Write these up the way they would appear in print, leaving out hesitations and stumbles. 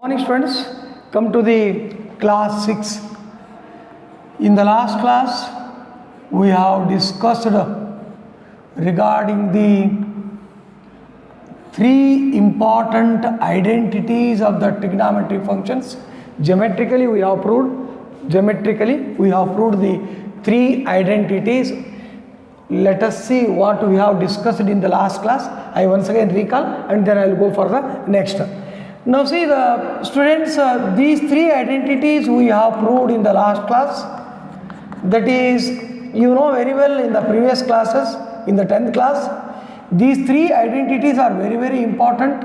Morning students, come to the class 6. In the last class we have discussed regarding the three important identities of the trigonometric functions. Geometrically we have proved the three identities. Let us see what we have discussed in the last class. I once again recall and then I will go for the next. Now see the students, these three identities we have proved in the last class. That is, you know very well in the previous classes, in the 10th class, these three identities are very important.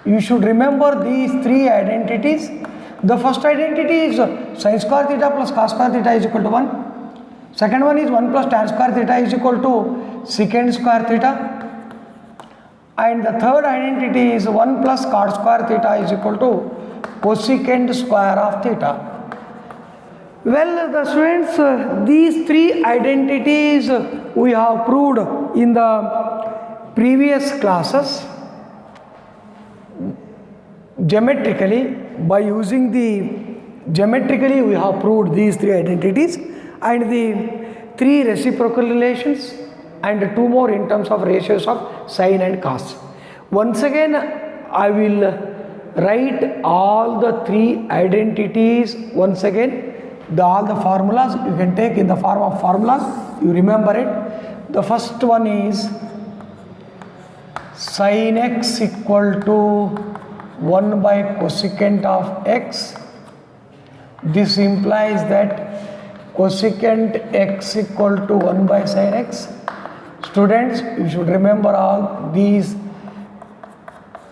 You should remember these three identities. The first identity is sin square theta plus cos square theta is equal to 1. Second one is 1 plus tan square theta is equal to secant square theta. And the third identity is 1 plus cot square theta is equal to cosecant square of theta. Well, the students, these three identities we have proved in the previous classes. Geometrically, by using geometrically we have proved these three identities and the three reciprocal relations and two more in terms of ratios of sine and cos. Once again, I will write all the three identities once again. All the formulas you can take in the form of formulas, you remember it. The first one is sin x equal to 1 by cosecant of x. This implies that cosecant x equal to 1 by sin x. Students, you should remember all these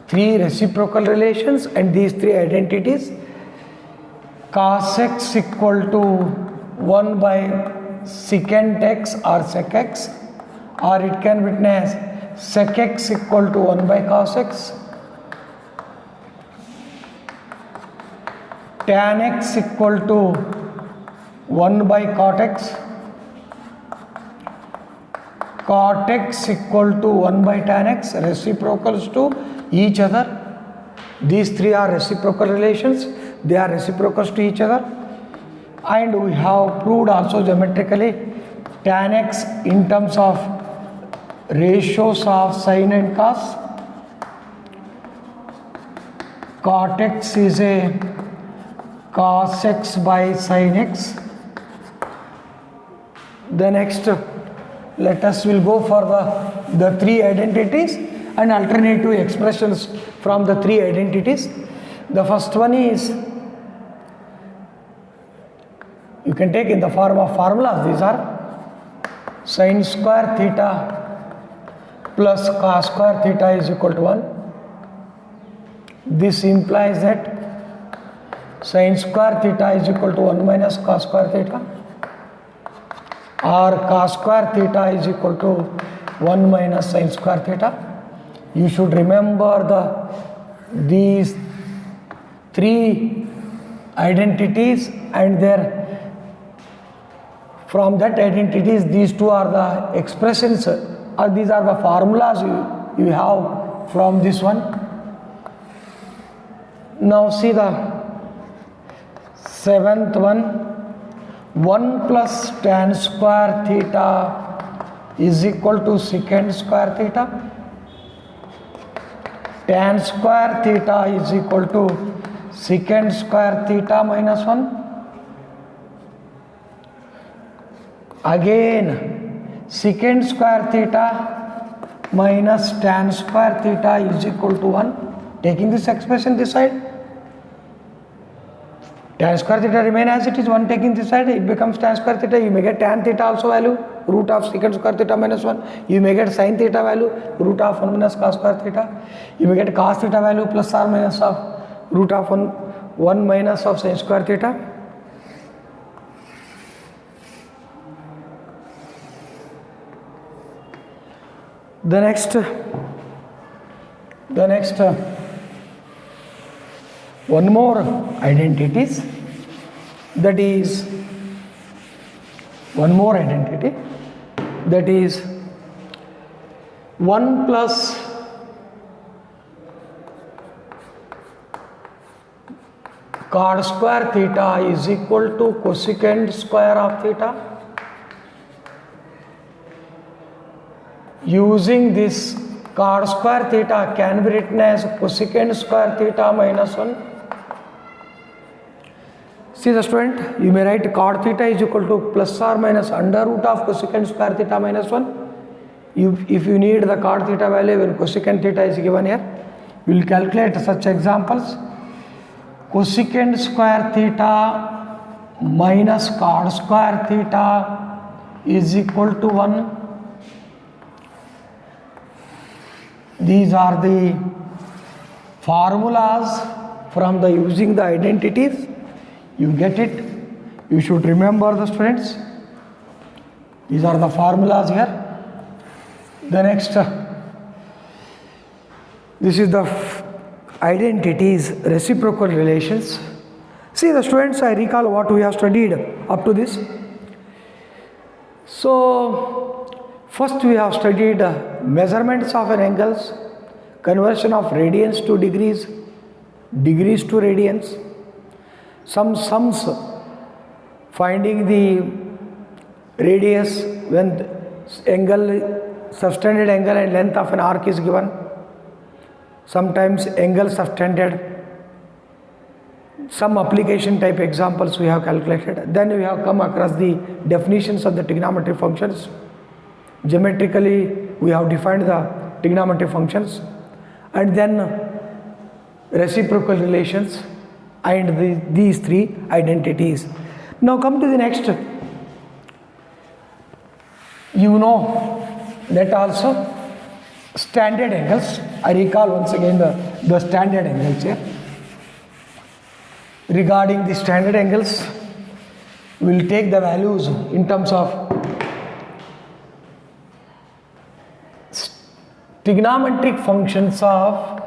three reciprocal relations and these three identities. Cos x equal to 1 by secant x or sec x, or it can be written as sec x equal to 1 by cos x. Tan x equal to 1 by cot x. Cot x equal to 1 by tan x, reciprocals to each other. These three are reciprocal relations, they are reciprocals to each other. And we have proved also geometrically tan x in terms of ratios of sine and cos. Cot x is a cos x by sin x. The next, let us will go for the three identities and alternative expressions from the three identities. The first one is, you can take in the form of formulas. These are sin square theta plus cos square theta is equal to 1. This implies that sin square theta is equal to 1 minus cos square theta, or cos square theta is equal to 1 minus sin square theta. You should remember these three identities and from that identities these two are the expressions, or these are the formulas you have from this one. Now see the seventh one. 1 plus tan square theta is equal to secant square theta. Tan square theta is equal to secant square theta minus 1. Again, secant square theta minus tan square theta is equal to 1. Taking this expression this side, tan square theta remain as it is, 1 taking this side, it becomes tan square theta. You may get tan theta also value, root of secant square theta minus 1. You may get sin theta value, root of 1 minus cos square theta. You may get cos theta value plus or minus of root of 1 minus of sin square theta. The next one more identities, that is one more identity, that is 1 plus cot square theta is equal to cosecant square of theta. Using this, cot square theta can be written as cosecant square theta minus 1. See the student, you may write cot theta is equal to plus or minus under root of cosecant square theta minus 1. If you need the cot theta value when cosecant theta is given here, we will calculate such examples. Cosecant square theta minus cot square theta is equal to 1. These are the formulas from the using the identities. You get it? You should remember the students. These are the formulas here. The next, this is the identities, reciprocal relations. See the students, I recall what we have studied up to this. So, first we have studied measurements of an angles, conversion of radians to degrees, degrees to radians, some sums, finding the radius when angle, subtended angle and length of an arc is given, sometimes angle subtended, some application type examples we have calculated. Then we have come across the definitions of the trigonometric functions. Geometrically we have defined the trigonometric functions, and then reciprocal relations and these three identities. Now come to the next. You know that also standard angles. I recall once again the standard angles here. Regarding the standard angles, we will take the values in terms of trigonometric functions of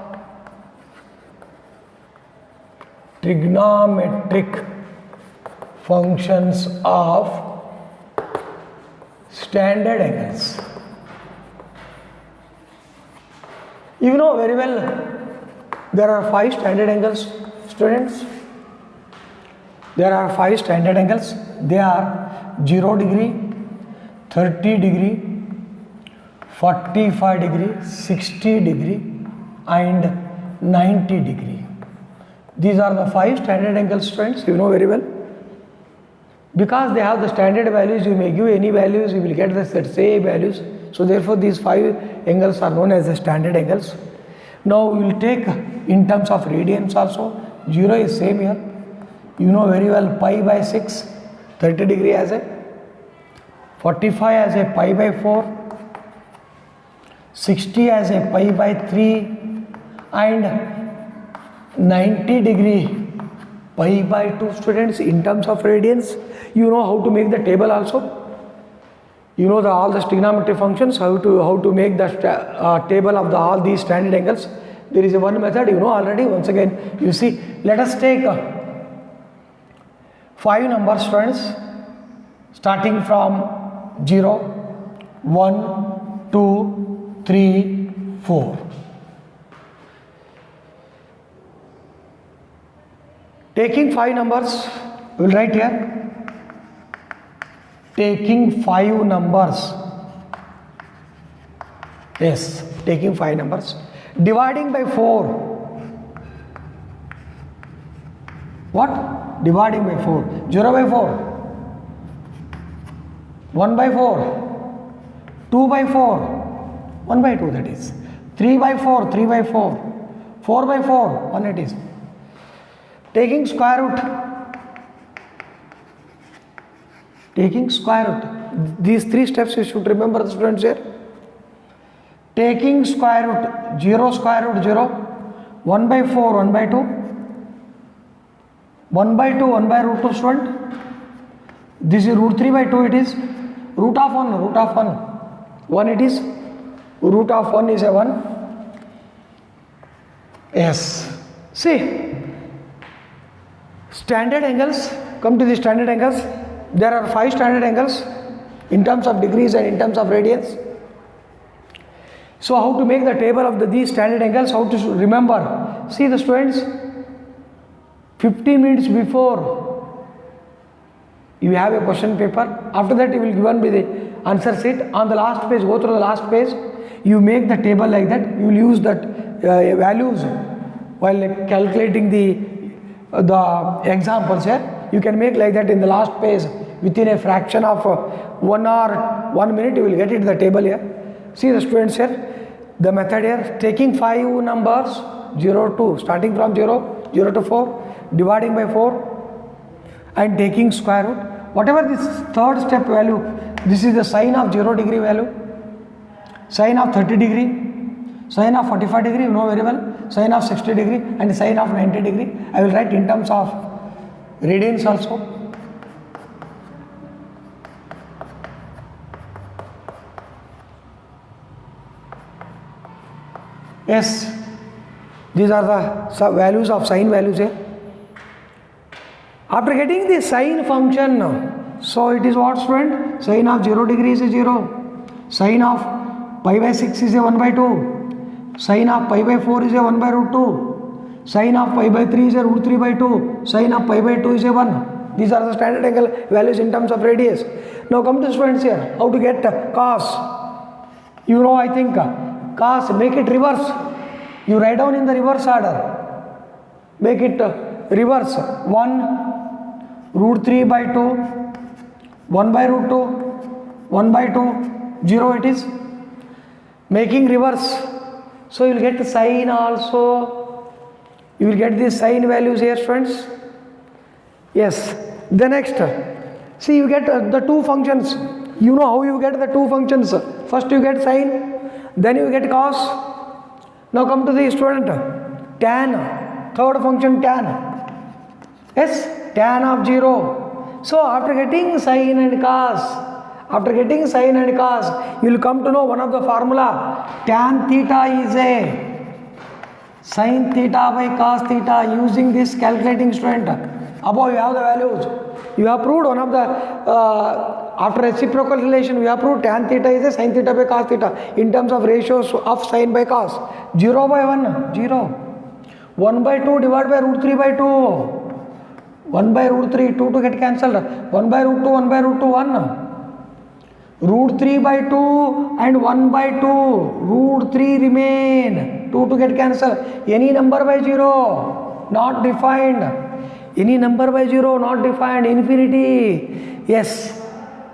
standard angles. You know very well there are 5 standard angles, students. There are 5 standard angles. They are 0 degree, 30 degree, 45 degree, 60 degree and 90 degree. These are the 5 standard angles, students, you know very well. Because they have the standard values, you may give any values, you will get the same values. So therefore these 5 angles are known as the standard angles. Now we will take in terms of radians also. 0 is same here. You know very well pi by 6, 30 degree as a, 45 as a pi by 4, 60 as a pi by 3 and 90 degree pi by 2, students. In terms of radians, you know how to make the table also. You know all the trigonometric functions, how to make the table of all these standard angles. There is one method, you know already. Once again, you see, let us take 5 numbers, students, starting from 0, 1, 2, 3, 4. Taking 5 numbers, we will write here. Taking 5 numbers. Yes, taking 5 numbers. Dividing by 4. What? Dividing by 4. 0 by 4. 1 by 4. 2 by 4. 1 by 2 that is. 3 by 4. 3 by 4. 4 by 4. 1 it is. Taking square root. Taking square root. These 3 steps you should remember, the students here. Taking square root. 0 square root 0. 1 by 4. 1 by 2. 1 by 2. 1 by root 2, student. This is root 3 by 2 it is. Root of 1. Root of 1. 1 it is. Root of 1 is a 1. Yes. See. Standard angles. Come to the standard angles. There are 5 standard angles in terms of degrees and in terms of radians. So how to make the table of these standard angles, how to remember? See the students, 15 minutes before you have a question paper. After that you will given by the answer sheet. On the last page, go through the last page, you make the table like that. You will use that values while calculating the examples here. You can make like that in the last page. Within a fraction of 1 hour, 1 minute, you will get it the table here. See the students here, the method here, taking 5 numbers 0 to, starting from 0 to 4, dividing by 4 and taking square root. Whatever this third step value, this is the sine of 0 degree value, sine of 30 degree, sine of 45 degree, you know very well, sine of 60 degree and sine of 90 degree. I will write in terms of radians also. Yes, these are the values of sine values here. After getting the sine function, so it is what, student? Sine of 0 degree is a 0, sine of pi by 6 is a 1 by 2, sine of pi by 4 is a 1 by root 2, sine of pi by 3 is a root 3 by 2, sine of pi by 2 is a 1. These are the standard angle values in terms of radius. Now come to students here, how to get cos. You know, I think cos, make it reverse. You write down in the reverse order. Make it reverse. 1 root 3 by 2, 1 by root 2, 1 by 2, 0 it is. Making reverse. So you will get sine also. You will get these sine values here, students. Yes. The next. See, you get the two functions. You know how you get the two functions. First you get sine, then you get cos. Now come to the student. Tan. Third function tan. Yes, tan of 0. So after getting sine and cos, you will come to know one of the formula. Tan theta is a sin theta by cos theta. Using this calculating, student. Above you have the values. You have proved one of the, after reciprocal relation, we have proved tan theta is a sin theta by cos theta in terms of ratios of sin by cos. 0 by 1, 0. 1 by 2 divided by root 3 by 2. 1 by root 3, 2 to get cancelled. 1 by root 2, 1 by root 2, 1. Root 3 by 2 and 1 by 2. Root 3 remain. 2 to get cancelled. Any number by 0, not defined. Any number by 0, not defined. Infinity. Yes.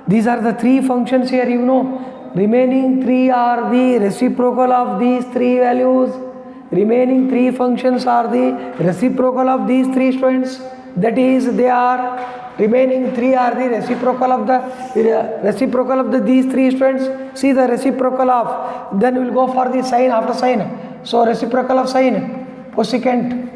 These are the three functions here, you know. Remaining 3 are the reciprocal of these 3 values. Remaining 3 functions are the reciprocal of these 3 students. That is, they are remaining 3 are the reciprocal of these 3 students. See the reciprocal of, then we will go for the sine after sine. So reciprocal of sine, cosecant.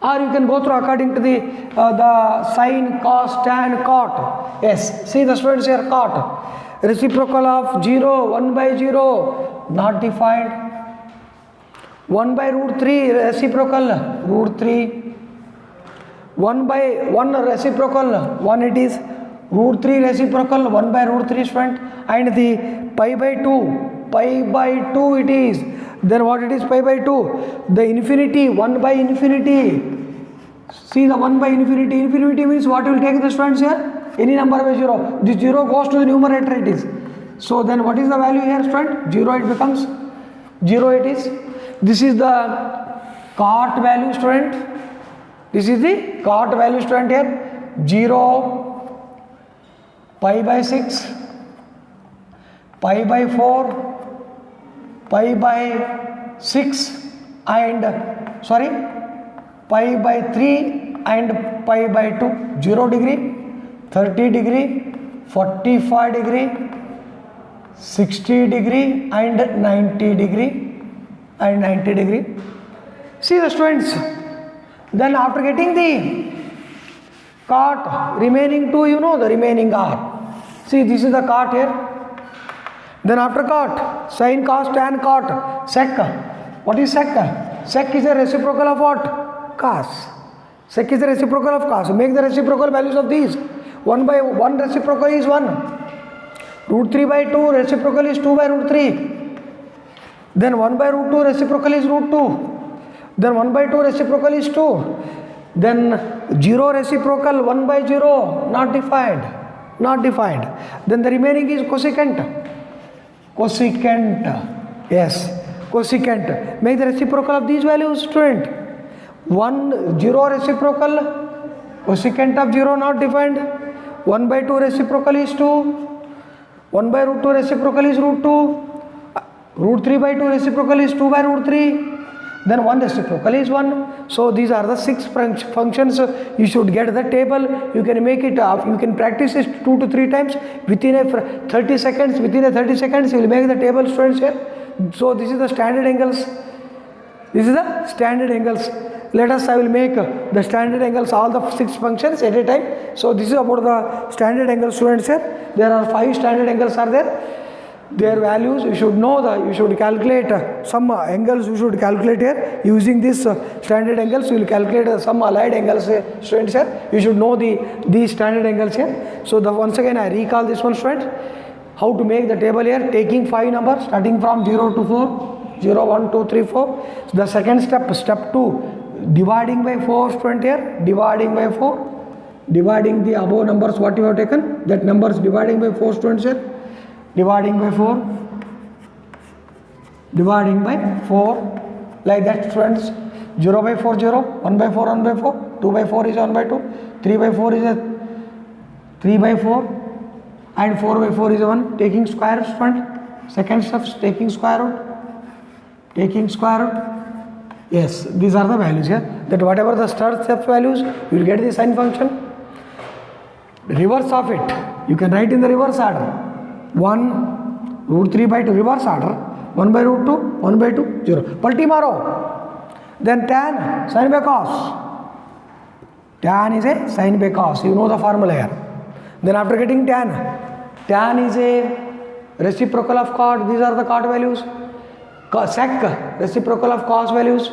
Or you can go through according to the sine, cos, tan, cot. Yes, see the students here, cot. Reciprocal of 0, 1 by 0, not defined. 1 by root 3, reciprocal, root 3. 1 by 1 reciprocal, 1 it is. Root 3 reciprocal, 1 by root 3 student. And the pi by 2 it is. Then what it is, pi by 2? The infinity, 1 by infinity. See the 1 by infinity. Infinity means what will take the students here? Any number by 0. This 0 goes to the numerator it is. So then what is the value here, student? 0 it becomes. 0 it is. This is the cot value, student. This is the cot value, student here. 0, pi by 6, pi by 4, pi by 6 and pi by 3 and pi by 2. 0 degree, 30 degree, 45 degree, 60 degree and 90 degree. See the students. Then after getting the cot, remaining 2, you know the remaining are. See, this is the cot here. Then after cot, sin, cos, tan, cot, sec. What is sec? Sec is a reciprocal of what? Cos. Sec is the reciprocal of cos. Make the reciprocal values of these. 1 by 1 reciprocal is 1. Root 3 by 2 reciprocal is 2 by root 3. Then 1 by root 2 reciprocal is root 2. Then 1 by 2 reciprocal is 2. Then 0 reciprocal 1 by 0, not defined, not defined. Then the remaining is cosecant. Cosecant, yes, cosecant. Make the reciprocal of these values, student. 0 reciprocal, cosecant of 0 not defined. 1 by 2 reciprocal is 2. 1 by root 2 reciprocal is root 2. Root 3 by 2 reciprocal is 2 by root 3. Then 1 reciprocal is 1. So these are the 6 functions. You should get the table. You can make it up. You can practice this 2 to 3 times within a 30 seconds. Within a 30 seconds, you will make the table, students, here. So this is the standard angles. This is the standard angles. Let us, I will make the standard angles, all the 6 functions at a time. So this is about the standard angles, students, here. There are 5 standard angles are there. Their values you should know, you should calculate some angles you should calculate here. Using this standard angles, you will calculate some allied angles, students, here. You should know these standard angles here. So once again I recall this one, students. How to make the table here, taking 5 numbers starting from 0 to 4, 0, 1, 2, 3, 4. So the second step, step 2, dividing by 4, student, here, dividing by 4, dividing the above numbers what you have taken, that numbers dividing by 4, students, here. Dividing by 4, dividing by 4, like that, students. 0 by 4, 0, 1 by 4, 1 by 4, 2 by 4 is 1 by 2, 3 by 4 is 3 by 4, and 4 by 4 is 1. Taking square root, student. Second step, taking square root, taking square root. Yes, these are the values here. That whatever the third step values, you will get the sine function. Reverse of it, you can write in the reverse order. 1 root 3 by 2 reverse order, 1 by root 2, 1 by 2, 0. Palti maro. Then tan, sine by cos. Tan is a sine by cos. You know the formula here. Then after getting tan is a reciprocal of cot. These are the cot values. Sec, reciprocal of cos values.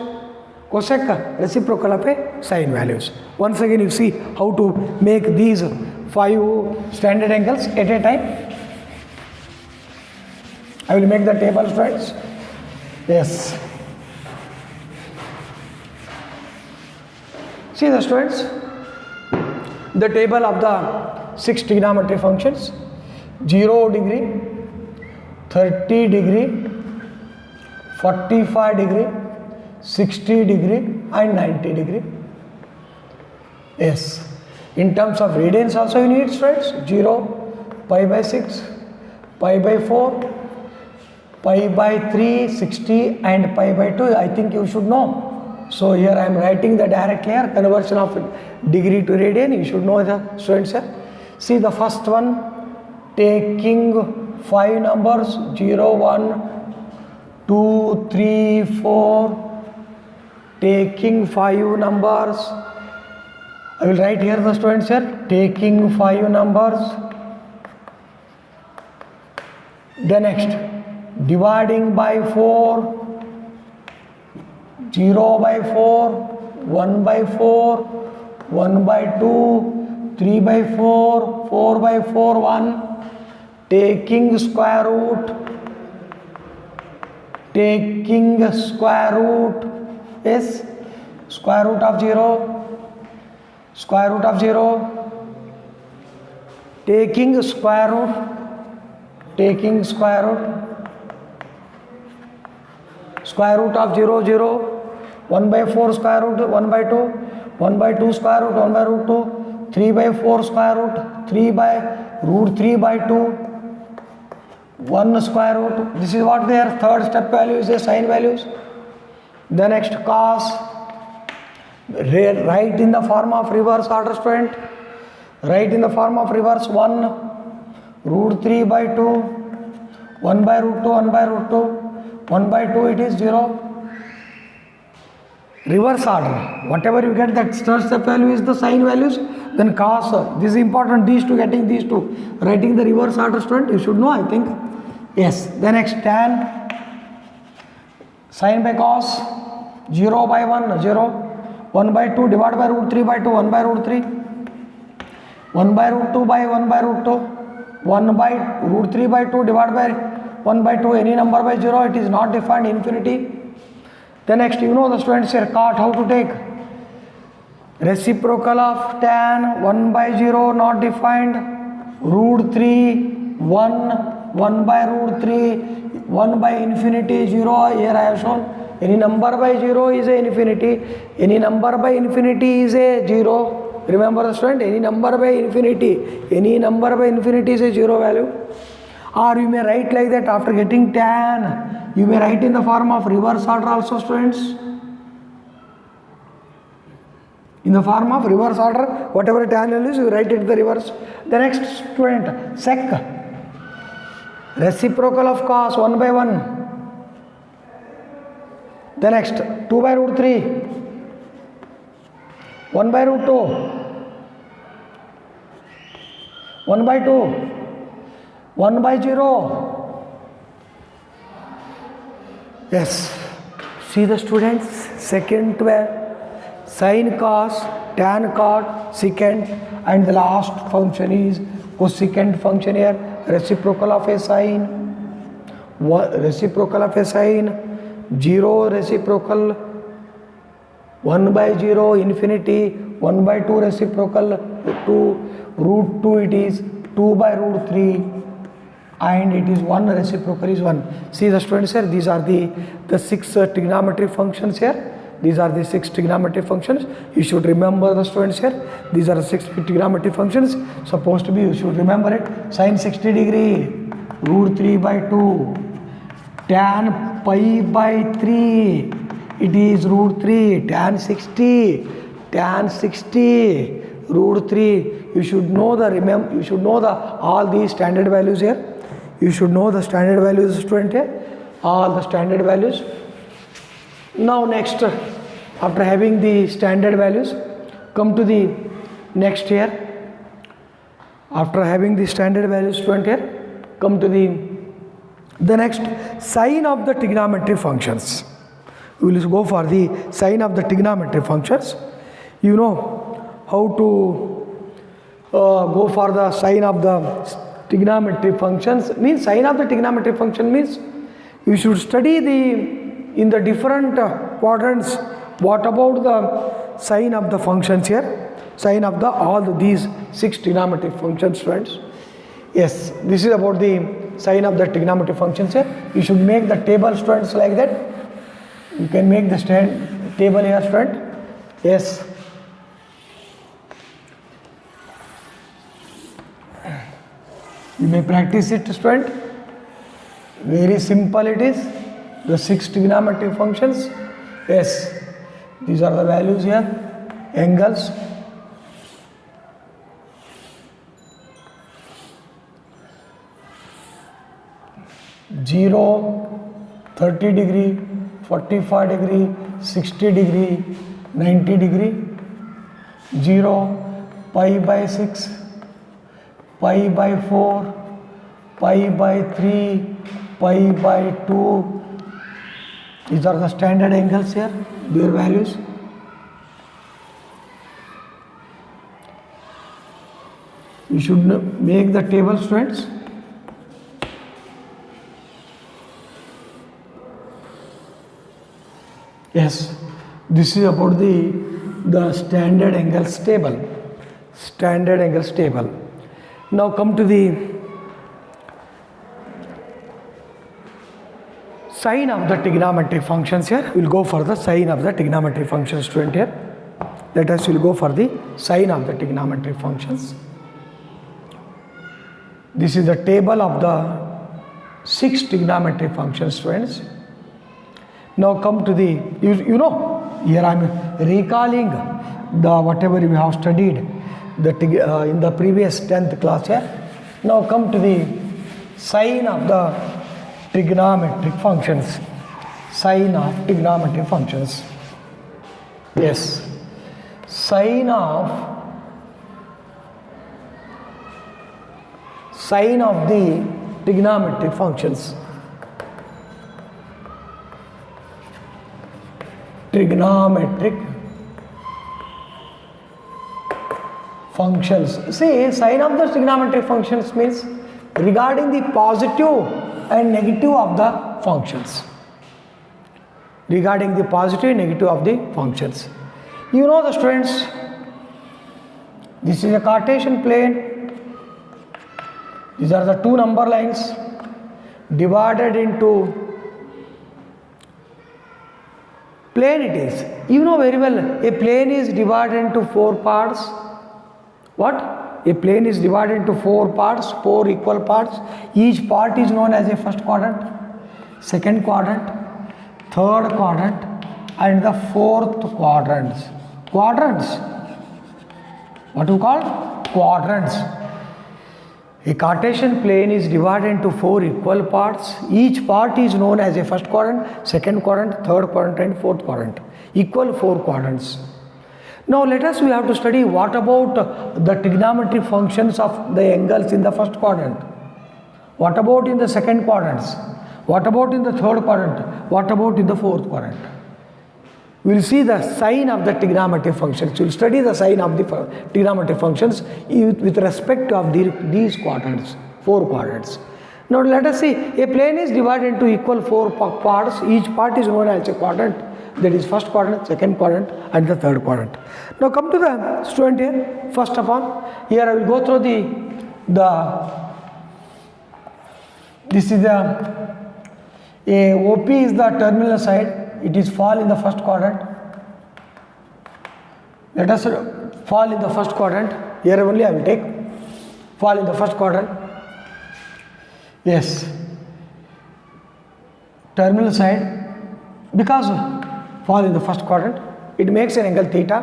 Cosec, reciprocal of a sine values. Once again you see how to make these 5 standard angles at a time. I will make the table, friends. Yes. See the students, the table of the 6 trigonometry functions: 0 degree, 30 degree, 45 degree, 60 degree and 90 degree. Yes. In terms of radians also you need, friends. 0, pi by 6, pi by 4, pi by 3, 60 and pi by 2. I think you should know. So here I am writing the directly here, conversion of degree to radian. You should know the, students, here. See the first one, taking 5 numbers, 0, 1, 2, 3, 4, taking 5 numbers. I will write here the, students, here, taking 5 numbers. The next, dividing by 4, 0 by 4, 1 by 4, 1 by 2, 3 by 4, 4 by 4, 1, taking square root, taking square root, yes, square root of 0, square root of 0, taking square root, taking square root, square root of 0, 0, 1 by 4 square root, 1 by 2, 1 by 2 square root, 1 by root 2, 3 by 4 square root, 3 by root 3 by 2, 1 square root. This is what their third step value is, the sine values. The next cos, write in the form of reverse order, student. Write in the form of reverse. 1 root 3 by 2, 1 by root 2, 1 by root 2, 1 by 2 it is 0. Reverse order, whatever you get, that third step value is the sine values. Then cos, this is important, these two, getting these two. Writing the reverse order, student, you should know, I think. Yes. The next tan, sine by cos, 0 by 1, 0, 1 by 2 divided by root 3 by 2, 1 by root 3, 1 by root 2 by 1 by root 2, 1 by root 3 by 2 divided by 1 by 2, any number by 0, it is not defined, infinity. The next, you know the students here, cot, how to take. Reciprocal of tan 1 by 0 not defined. Root 3 1 by root 3 1 by infinity 0. Here I have shown any number by 0 is a infinity, any number by infinity is a 0. Remember the student, any number by infinity is a 0 value. Or you may write like that, after getting tan you may write in the form of reverse order also, students. In the form of reverse order, whatever tan value is, you write it in the reverse. The next, student, sec. Reciprocal of cos 1 by 1. The next, 2 by root 3. 1 by root 2. 1 by 2. 1 by 0. Yes. See the students, second where sin cos, tan cot, secant, and the last function is cosecant function here, reciprocal of a sine, reciprocal of a sine, 0 reciprocal, 1 by 0 infinity, 1 by 2 reciprocal, 2, root 2 it is 2 by root 3, and it is 1 reciprocal is 1. See the students here, these are the 6 trigonometric functions here. These are the 6 trigonometric functions. You should remember the students here. These are the 6 trigonometric functions. Supposed to be, you should remember it. Sin 60 degree, root 3 by 2. Tan pi by 3, it is root 3. Tan 60, root 3. You should know all these standard values here. You should know the standard values, student here. All the standard values. Now next, after having the standard values, come to the next here. After having the standard values, student here, come to the next, sign of the trigonometric functions. We will go for the sign of the trigonometric functions. You know how to go for the sign of the trigonometric functions. Means sign of the trigonometric function means you should study in the different quadrants, what about the sign of the functions here? Sign of all these 6 trigonometric functions, friends. Yes, this is about the sign of the trigonometric functions here. You should make the table, students, like that. You can make the table here, student. Yes. You may practice it, student. Very simple it is. The 6 trigonometric functions. Yes, these are the values here. Angles. Zero, 30 degree, 45 degree, 60 degree, 90 degree. 0, pi by 6, pi by 4, pi by 3, pi by 2. These are the standard angles here, their values. You should make the table, students. Yes, this is about the standard angles table. Standard angles table. Now come to the sign of the trigonometric functions here. We will go for the sign of the trigonometric functions, student here. Let us will go for the sign of the trigonometric functions. This is the table of the 6 trigonometric functions, students. Now come to the, you know, here I am recalling the whatever we have studied in the previous 10th class here. Now come to the sign of the trigonometric functions. Sign of trigonometric functions. Yes. Sign of the trigonometric functions. Trigonometric functions. See, sign of the trigonometric functions means regarding the positive and negative of the functions. Regarding the positive and negative of the functions. You know the students, this is a Cartesian plane. These are the two number lines divided into plane it is. You know very well, a plane is divided into four parts. What? A plane is divided into four parts, four equal parts. Each part is known as a first quadrant, second quadrant, third quadrant, and the fourth quadrants. Quadrants. What do you call? Quadrants. A Cartesian plane is divided into four equal parts. Each part is known as a first quadrant, second quadrant, third quadrant, and fourth quadrant. Equal four quadrants. Now we have to study what about the trigonometric functions of the angles in the first quadrant. What about in the second quadrants? What about in the third quadrant? What about in the fourth quadrant? We will see the sign of the trigonometric functions. We will study the sign of the trigonometric functions with respect to these quadrants, four quadrants. Now let us see, a plane is divided into equal four parts. Each part is known as a quadrant. That is first quadrant, second quadrant, and the third quadrant. Now come to the student here. First of all, here I will go through this is a OP is the terminal side. It is fall in the first quadrant. Let us fall in the first quadrant. Here only I will take fall in the first quadrant. Yes, terminal side, because fall in the first quadrant, it makes an angle theta,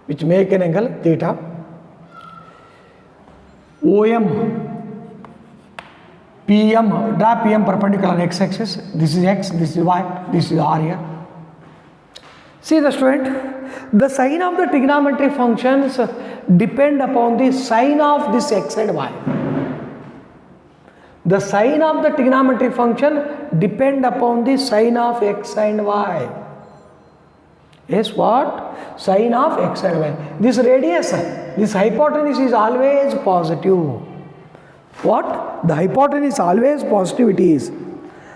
which make an angle theta. OM, PM, draw PM perpendicular on x-axis. This is x, this is y, this is r here. See the student, the sign of the trigonometric functions depend upon the sign of this x and y. The sign of the trigonometric function depend upon the sign of x and y. Yes, what? Sign of x and y. This radius, this hypotenuse is always positive. What? The hypotenuse is always positive it is.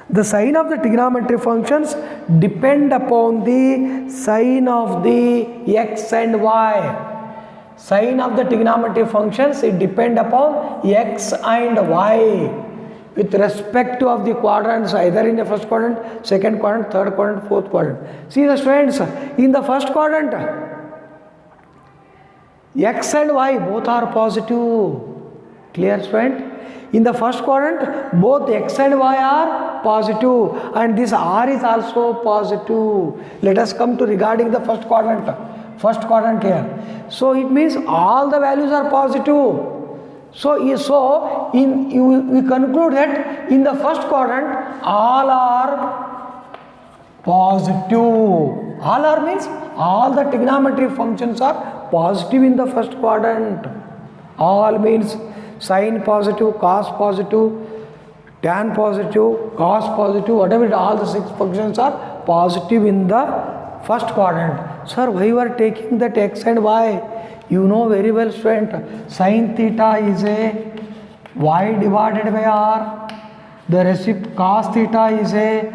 The sign of the trigonometric functions depend upon the sign of the x and y. Sign of the trigonometric functions, it depend upon x and y with respect to of the quadrants, either in the first quadrant, second quadrant, third quadrant, fourth quadrant. See the students, in the first quadrant, x and y both are positive. Clear, student? In the first quadrant, both x and y are positive, and this r is also positive. Let us come to regarding the first quadrant. First quadrant here. So it means all the values are positive. So we conclude that in the first quadrant, all are positive. All are means all the trigonometric functions are positive in the first quadrant. All means sine positive, cos positive, tan positive, cos positive, whatever it, all the six functions are positive in the first quadrant. Sir, why you are taking that x and y? You know very well, student, sine theta is a y divided by r. The reciprocal cos theta is a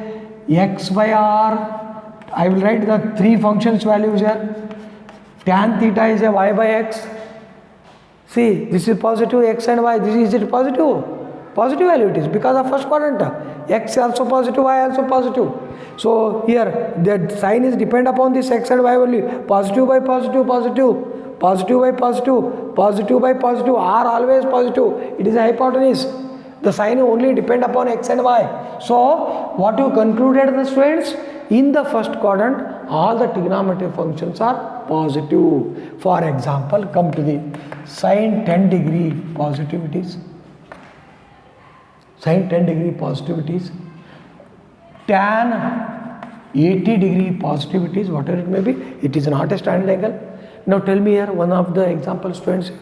x by r. I will write the three functions values here. Tan theta is a y by x. See, this is positive x and y. This is it positive? Positive value it is because of first quadrant. X also positive, y also positive. So here the sign is depend upon this x and y only. Positive by positive, positive. Positive by positive, positive by positive, r always positive. It is a hypotenuse. The sign only depend upon x and y. So what you concluded, the students, in the first quadrant all the trigonometric functions are positive. For example, come to the sine 10 degree positivities. Sine 10 degree positivities. Tan 80 degree positivities, whatever it may be, it is not a standard angle. Now tell me here, one of the example students here,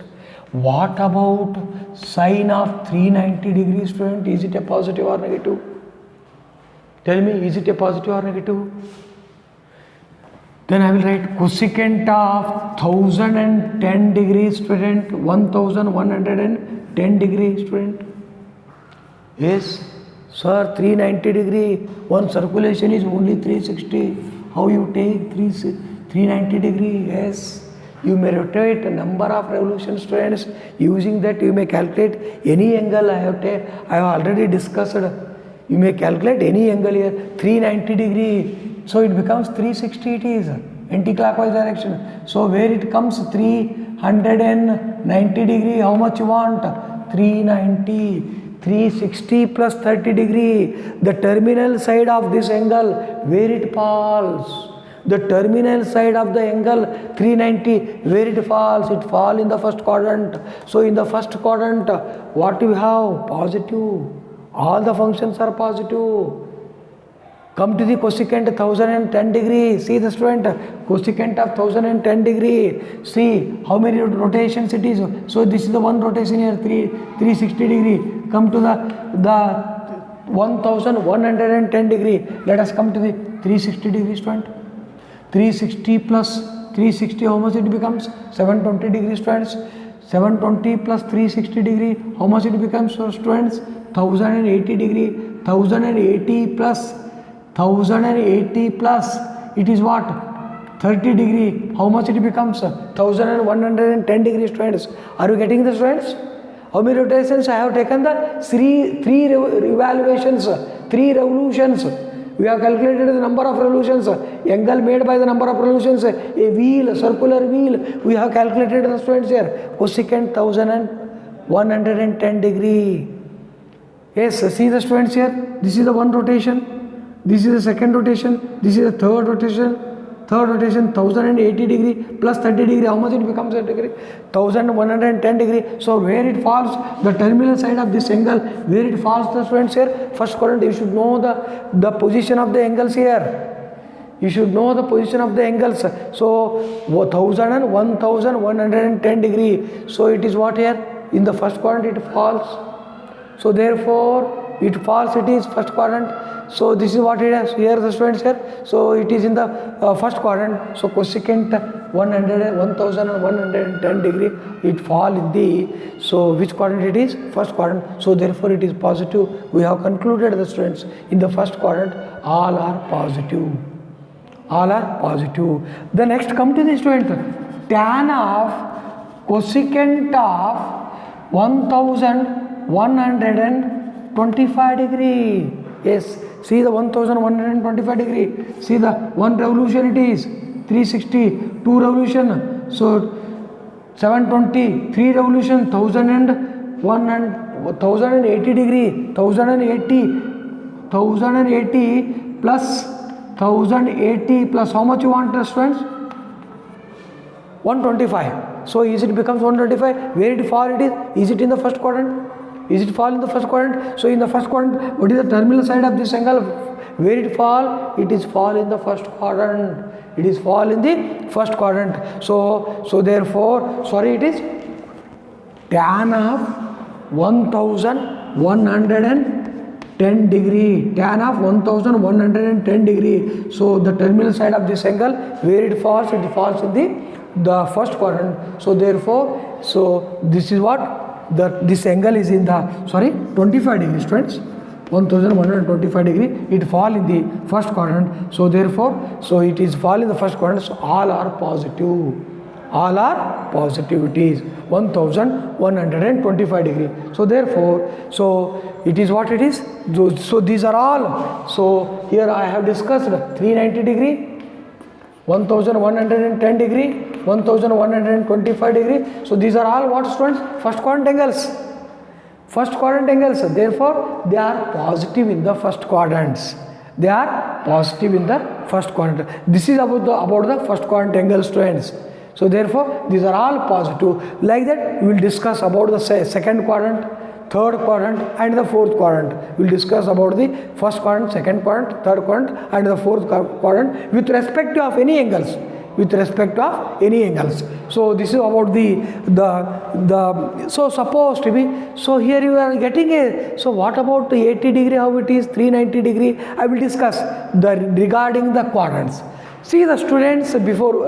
what about sine of 390 degrees, student? Is it a positive or negative? Tell me, is it a positive or negative? Then I will write cosecant of 1010 degrees, student, 1110 degrees, student. Yes, sir, 390 degree, one circulation is only 360. how you take 390 degree? Yes, you may rotate a number of revolutions, students. Using that you may calculate any angle. I have already discussed. You may calculate any angle here, 390 degree. So it becomes 360 it is, anti-clockwise direction. So where it comes 390 degree, how much you want? 390. 360 plus 30 degree, the terminal side of this angle, where it falls. The terminal side of the angle 390, where it falls in the first quadrant. So in the first quadrant, what you have? Positive. All the functions are positive. Come to the cosecant 1010 degree. See the student, cosecant of 1010 degree. See how many rotations it is. So this is the one rotation here, 360 degree. Come to the 1110 degree. Let us come to the 360 degree, student. 360 plus 360, how much it becomes? 720 degrees, students. 720 plus 360 degree, how much it becomes, students? 1080 degree. 1080 plus 1080 plus, it is what? 30 degree. How much it becomes? 1110 degrees, students. Are you getting the, students? How many rotations I have taken? The three revolutions, 3 revolutions. We have calculated the number of revolutions, angle made by the number of revolutions, a wheel, a circular wheel. We have calculated the, students, here. Cosecant 1110 degree. Yes, see the, students, here. This is the one rotation. This is the second rotation. This is the third rotation. 1080 degree plus 30 degree. How much it becomes a degree? 1110 degree. So where it falls, the terminal side of this angle, where it falls, the, students, here. First quadrant, you should know the position of the angles here. You should know the position of the angles. So 1000 and 1110 degree. So it is what here? In the first quadrant it falls. So therefore it falls, it is first quadrant. So this is what it is here, the, students, here. So it is in the first quadrant. So cosecant 1110 degree, it fall in the, so which quadrant it is? First quadrant. So therefore it is positive. We have concluded, the, students, in the first quadrant all are positive. All are positive. The next, come to the, student, tan of cosecant of 1125 degree. Yes, see the 1125 degree. See the one revolution it is 360, 2 revolution. So 720, 3 revolution 1080 degree. 1080 plus 1080 plus how much you want, students? 125. So is it becomes 125? Where it fall it is? Is it in the first quadrant? Is it fall in the first quadrant? So in the first quadrant, what is the terminal side of this angle? Where it fall? It is fall in the first quadrant. It is fall in the first quadrant. So therefore, sorry, it is tan of 1110 degree. Tan of 1110 degree. So the terminal side of this angle, where it falls in the first quadrant. So therefore, so this is what? This angle is in the, 25 degrees, students. 1125 degree, it fall in the first quadrant. So therefore, so it is fall in the first quadrant. So all are positive. All are positivities. 1125 degree. So therefore, so it is what it is. So these are all. So here I have discussed 390 degree, 1110 degree, 1125 degree. So these are all what, students? First quadrant angles. First quadrant angles. Therefore, they are positive in the first quadrants. They are positive in the first quadrant. This is about the first quadrant angle, students. So therefore, these are all positive. Like that, we will discuss about the second quadrant, third quadrant and the fourth quadrant. We will discuss about the first quadrant, second quadrant, third quadrant and the fourth quadrant with respect to of any angles. With respect of any angles. So this is about so supposed to be, so here you are getting a, so what about the 80 degree, how it is, 390 degree, I will discuss regarding the quadrants. See the, students, before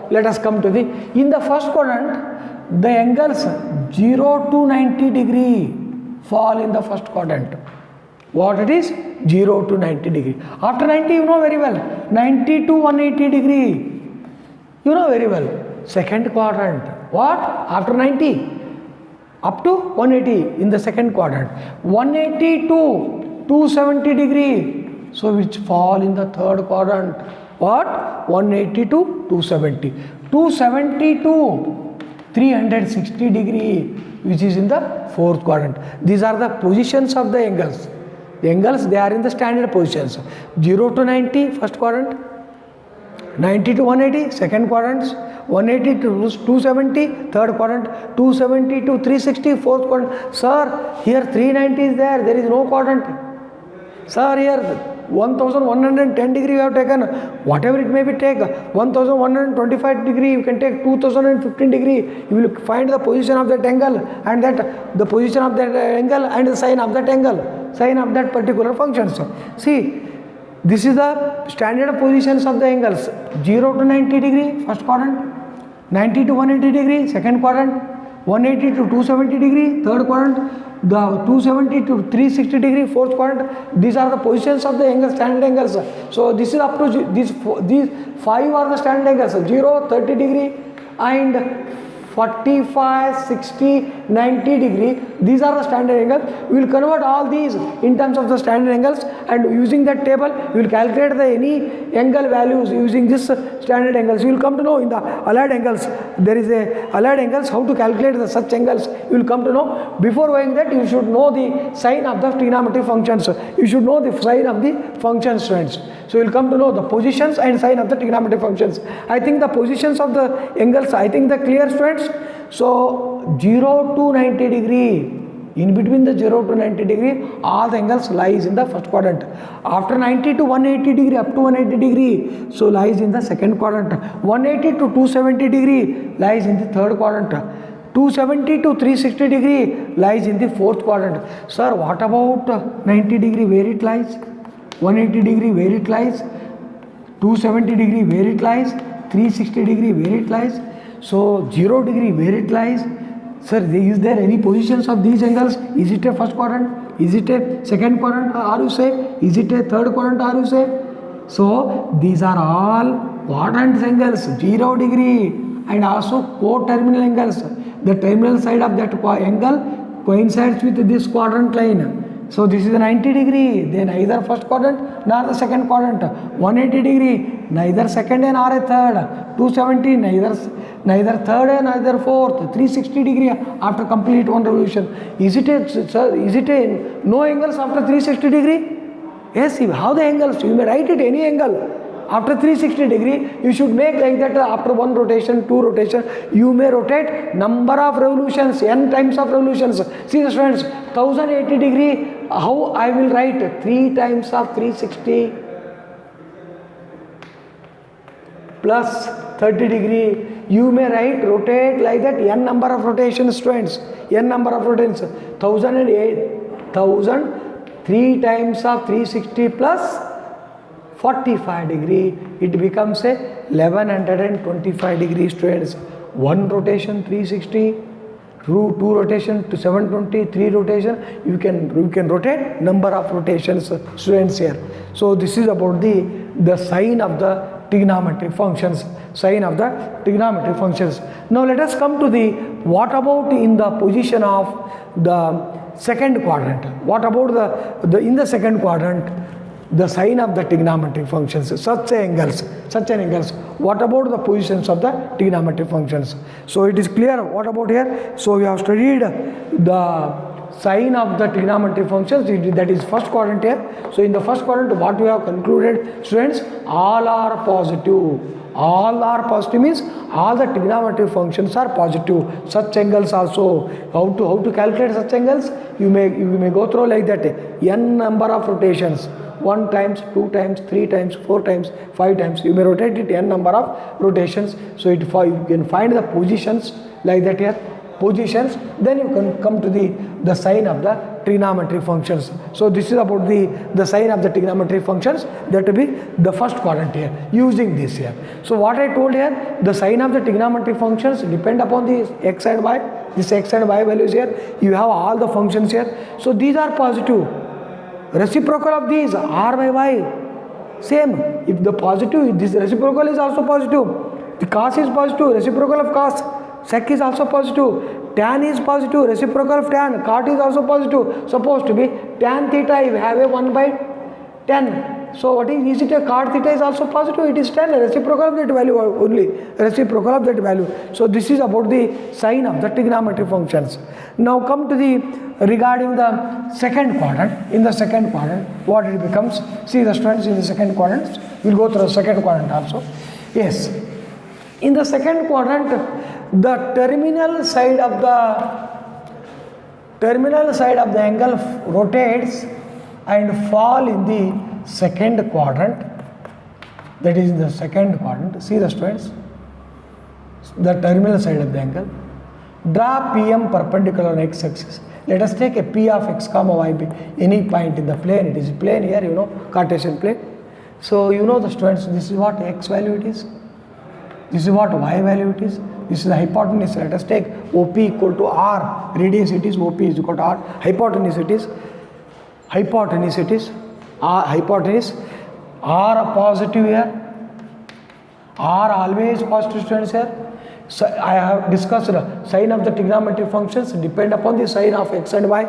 let us come to in the first quadrant, the angles 0 to 90 degree fall in the first quadrant. What it is? 0 to 90 degree. After 90, you know very well. 90 to 180 degree. You know very well. Second quadrant. What? After 90. Up to 180 in the second quadrant. 180 to 270 degree. So which fall in the third quadrant. What? 180 to 270. 270 to 360 degree, which is in the fourth quadrant. These are the positions of the angles. The angles, they are in the standard positions. 0 to 90, first quadrant. 90 to 180, second quadrants. 180 to 270, third quadrant. 270 to 360, fourth quadrant. Sir, here 390 is there. There is no quadrant. Sir, here 1110 degree you have taken, whatever it may be, take 1125 degree, you can take 2015 degree, you will find the position of that angle and that the position of that angle and the sign of that angle, sign of that particular function. So, see, this is the standard positions of the angles. 0 to 90 degree, first quadrant. 90 to 180 degree, second quadrant. 180 to 270 degree, third quadrant. The 270 to 360 degree, fourth quadrant. These are the positions of the angles, standard angles. So this is up to these 5 are the standard angles. 0, 30 degree and 45, 60, 90 degree. These are the standard angles. We will convert all these in terms of the standard angles, and using that table we will calculate the any angle values using this standard angles. You will come to know in the allied angles. There is a allied angles, how to calculate the such angles. You will come to know. Before going that, you should know the sign of the trigonometric functions. You should know the sign of the functions, friends. So you will come to know the positions and sign of the trigonometric functions. I think the positions of the angles, I think the clear, friends. So 0 to 90 degree, in between the 0 to 90 degree, all the angles lies in the first quadrant. After 90 to 180 degree, up to 180 degree, so lies in the second quadrant. 180 to 270 degree lies in the third quadrant. 270 to 360 degree lies in the fourth quadrant. Sir, what about 90 degree, where it lies? 180 degree, where it lies? 270 degree, where it lies? 360 degree, where it lies? So 0 degree, where it lies? Sir, is there any positions of these angles? Is it a first quadrant? Is it a second quadrant, or you say? Is it a third quadrant, or you say? So these are all quadrant angles, 0 degree, and also co-terminal angles. The terminal side of that angle coincides with this quadrant line. So this is 90 degree, then neither first quadrant nor the second quadrant. 180 degree, neither second nor a third. 270, neither third and neither fourth. 360 degree after complete one revolution. Is it a no angles after 360 degree? Yes, how the angles? You may write it any angle. After 360 degree, you should make like that. After one rotation, two rotation, you may rotate number of revolutions, n times of revolutions. See the students, 1080 degree, how I will write? 3 times of 360 plus 30 degree. You may write, rotate like that, n number of rotations, students. N number of rotations. 1000, 3 times of 360 plus 45 degree, it becomes a 1125 degree, students. One rotation 360, two rotation to 720, 3 rotation, you can rotate number of rotations, students, here. So this is about the sign of the trigonometric functions, sign of the trigonometric functions. Now let us come to the what about in the position of the second quadrant. What about the in the second quadrant, the sign of the trigonometric functions, such angles. What about the positions of the trigonometric functions? So it is clear. What about here? So we have studied the sign of the trigonometric functions, that is first quadrant here. So in the first quadrant, what we have concluded, students, all are positive. All are positive means all the trigonometric functions are positive. Such angles also. How to calculate such angles? You may go through like that. N number of rotations. 1 times, 2 times, 3 times, 4 times, 5 times. You may rotate it n number of rotations. So you can find the positions like that here. Positions. Then you can come to the sign of the trigonometric functions. So this is about the sign of the trigonometric functions. That will be the first quadrant here, using this here. So what I told here, the sign of the trigonometric functions depend upon the x and y. This x and y values here. You have all the functions here. So these are positive. Reciprocal of these r by y. Same. If the positive, this reciprocal is also positive. The cos is positive. Reciprocal of cos. Sec is also positive. Tan is positive. Reciprocal of tan. Cot is also positive. Supposed to be tan theta. You have a 1 by 10. So what is it? A cot theta is also positive. It is 10. Reciprocal of that value only. Reciprocal of that value. So this is about the sign of the trigonometric functions. Now come to the regarding the second quadrant. In the second quadrant, what it becomes? See the students in the second quadrant. We'll go through the second quadrant also. Yes. In the second quadrant, the terminal side of the angle rotates and fall in the second quadrant. That is in the second quadrant. See the students. The terminal side of the angle. Draw PM perpendicular on x-axis. Let us take a P of x comma y by any point in the plane. It is plane here, you know, Cartesian plane. So you know the students, this is what x value it is. This is what y value it is. This is the hypotenuse. Let us take OP equal to r. Radius it is, OP is equal to r. Hypotenuse it is. Hypotenuse it is. Hypotenuse. R positive here. R always positive, students here. So I have discussed the sign of the trigonometric functions depend upon the sign of x and y.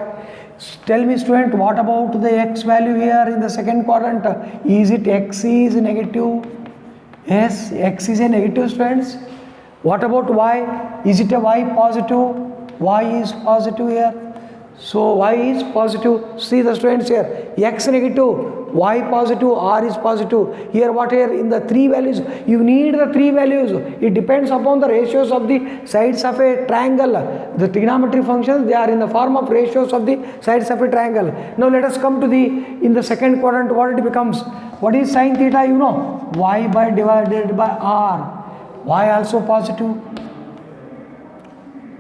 Tell me student, what about the x value here in the second quadrant? Is it x is negative? Yes, x is a negative, students. What about y? Is it a y positive? Y is positive here. So y is positive. See the students here. X negative, y positive, r is positive. Here what here in the three values? You need the three values. It depends upon the ratios of the sides of a triangle. The trigonometric functions, they are in the form of ratios of the sides of a triangle. Now let us come to the, in the second quadrant, what it becomes? What is sin theta? You know, y by divided by r. Y also positive.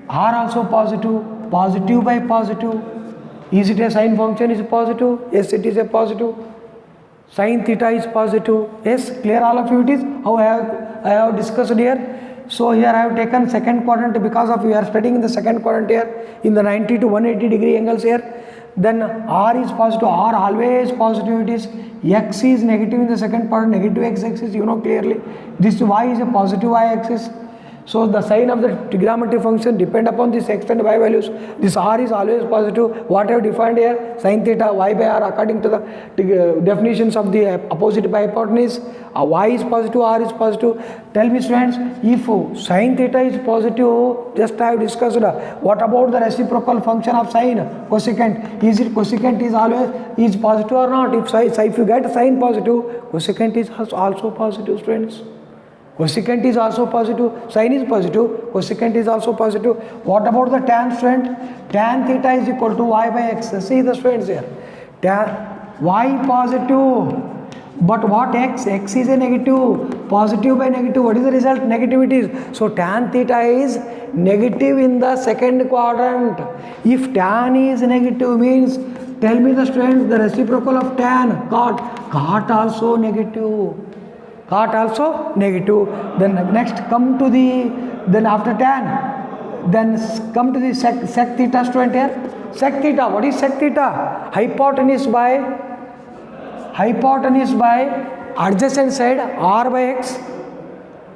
R also positive. Positive by positive. Is it a sine function is positive? Yes, it is a positive. Sin theta is positive. Yes, clear all of you it is? How I have discussed here. So here I have taken second quadrant because of we are studying in the second quadrant here in the 90 to 180 degree angles here. Then r is positive. R always positive it is. X is negative in the second quadrant. Negative x axis, you know clearly. This y is a positive y axis. So the sign of the trigonometric function depend upon this x and y values. This r is always positive. What I have defined here, sin theta y by r according to the definitions of the opposite by hypotenuse. Y is positive, r is positive. Tell me students, if sin theta is positive, just I have discussed, what about the reciprocal function of sine? Cosecant. Is it cosecant is always is positive or not? If you get sine positive, cosecant is also positive, students. Cosecant is also positive, sine is positive, cosecant is also positive. What about the tan, student? Tan theta is equal to y by x. See the students here. Tan y positive, but what x? X is a negative. Positive by negative. What is the result? Negativities. So tan theta is negative in the second quadrant. If tan is negative means, tell me the students, the reciprocal of tan, cot also negative. Cot also negative. Then next come to the, then after tan, then come to the sec theta, student here. Sec theta, what is sec theta? Hypotenuse by adjacent side r by x.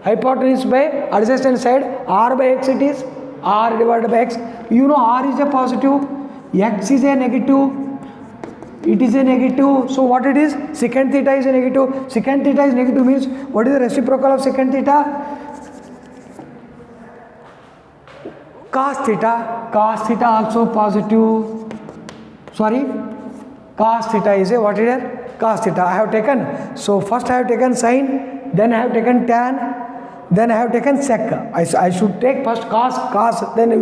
Hypotenuse by adjacent side r by x, it is r divided by x. You know r is a positive, x is a negative. It is a negative, so what it is? Secant theta is a negative. Secant theta is negative means, what is the reciprocal of secant theta? Cos theta. Cos theta also positive. Sorry, cos theta is a, what is it? Cos theta. I have taken, so first I have taken sine, then I have taken tan, then I have taken sec. I should take first cos, then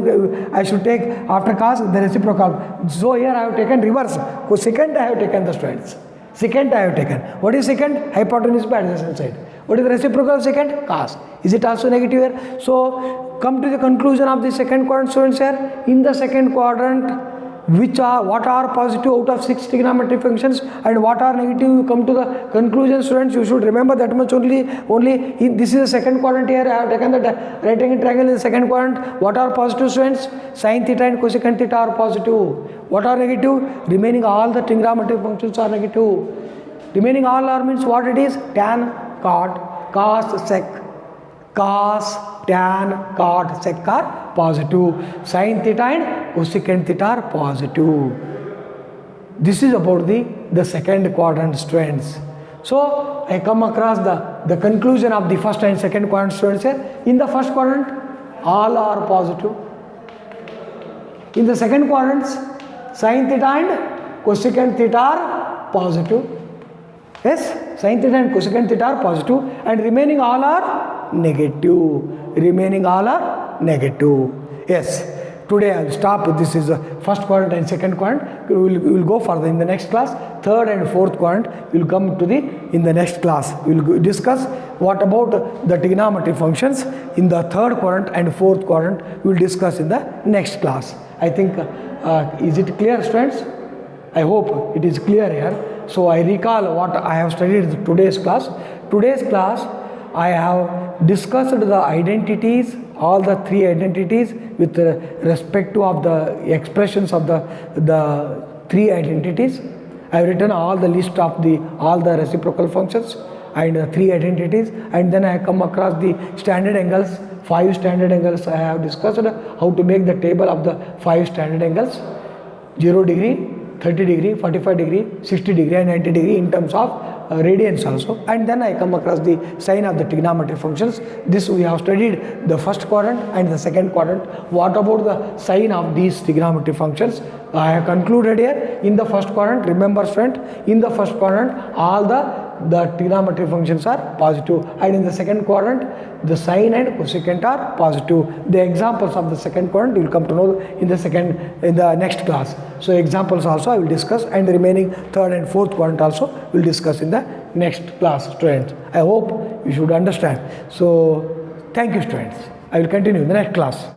I should take after cos the reciprocal. So here I have taken reverse. Secant I have taken the students. Secant I have taken. What is secant? Hypotenuse by adjacent side. What is the reciprocal of secant? Cos. Is it also negative here? So come to the conclusion of the second quadrant, students here. In the second quadrant, what are positive out of 6 trigonometric functions and what are negative. You come to the conclusion, students. You should remember that much only. This is the second quadrant here. I have taken the right angle triangle in the second quadrant. What are positive, students? Sin theta and cosecant theta are positive. What are negative? Remaining all the trigonometric functions are negative. Remaining all are means what it is? Tan, cot, cos, sec. Cos, tan, cot, sec are positive. Sin theta and cosecant theta are positive. This is about the second quadrant, students. So I come across the conclusion of the first and second quadrant, students here. In the first quadrant, all are positive. In the second quadrant, sin theta and cosecant theta are positive. Yes, sin theta and cosecant theta are positive, and remaining all are negative. Remaining all are negative. Yes, today I will stop. This is the first quadrant and second quadrant. We will go further in the next class. Third and fourth quadrant we will come to in the next class. We will discuss what about the trigonometry functions in the third quadrant and fourth quadrant. We will discuss in the next class. I think, is it clear, students? I hope it is clear here. So I recall what I have studied in today's class. Today's class I have discussed the identities, all the three identities with respect to of the expressions of the three identities. I have written all the list of all the reciprocal functions and three identities, and then I come across the standard angles, 5 standard angles. I have discussed how to make the table of the 5 standard angles: 0 degree, 30 degree, 45 degree, 60 degree and 90 degree in terms of radians also. And then I come across the sign of the trigonometric functions. This we have studied the first quadrant and the second quadrant. What about the sign of these trigonometric functions? I have concluded here. In the first quadrant, remember, friend, in the first quadrant all the trigonometric functions are positive, and in the second quadrant the sine and cosecant are positive. The examples of the second quadrant you will come to know in the next class. So examples also I will discuss, and the remaining third and fourth quadrant also we will discuss in the next class, students. I hope you should understand. So thank you, students. I will continue in the next class.